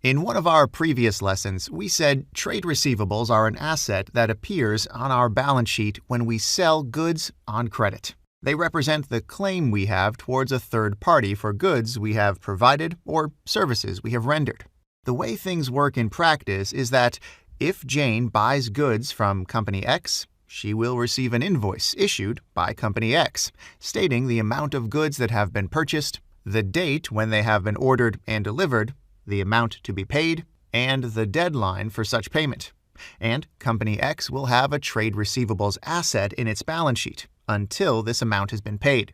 In one of our previous lessons, we said trade receivables are an asset that appears on our balance sheet when we sell goods on credit. They represent the claim we have towards a third party for goods we have provided or services we have rendered. The way things work in practice is that if Jane buys goods from Company X, she will receive an invoice issued by Company X, stating the amount of goods that have been purchased, the date when they have been ordered and delivered, the amount to be paid, and the deadline for such payment. And Company X will have a trade receivables asset in its balance sheet until this amount has been paid.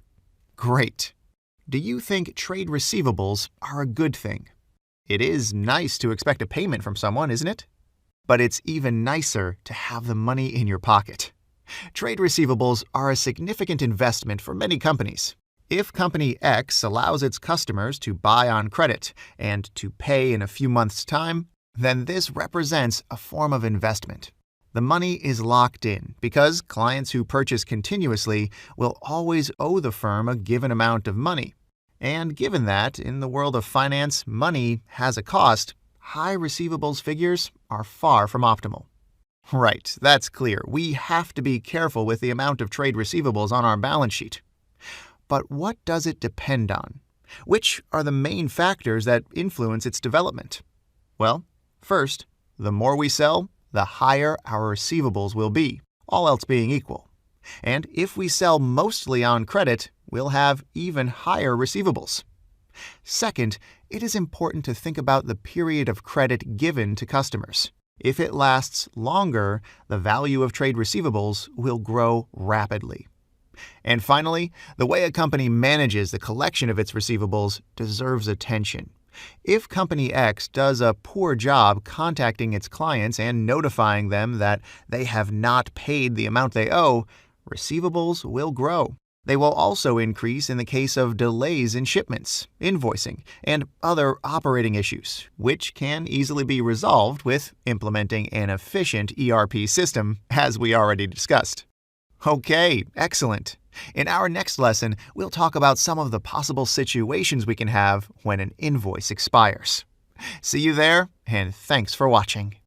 Great! Do you think trade receivables are a good thing? It is nice to expect a payment from someone, isn't it? But it's even nicer to have the money in your pocket. Trade receivables are a significant investment for many companies. If Company X allows its customers to buy on credit and to pay in a few months' time, then this represents a form of investment. The money is locked in because clients who purchase continuously will always owe the firm a given amount of money. And given that, in the world of finance, money has a cost, high receivables figures are far from optimal. Right, that's clear. We have to be careful with the amount of trade receivables on our balance sheet. But what does it depend on? Which are the main factors that influence its development? Well, first, the more we sell, the higher our receivables will be, all else being equal. And if we sell mostly on credit, we'll have even higher receivables. Second, it is important to think about the period of credit given to customers. If it lasts longer, the value of trade receivables will grow rapidly. And finally, the way a company manages the collection of its receivables deserves attention. If Company X does a poor job contacting its clients and notifying them that they have not paid the amount they owe, receivables will grow. They will also increase in the case of delays in shipments, invoicing, and other operating issues, which can easily be resolved with implementing an efficient ERP system, as we already discussed. Okay, excellent. In our next lesson, we'll talk about some of the possible situations we can have when an invoice expires. See you there, and thanks for watching.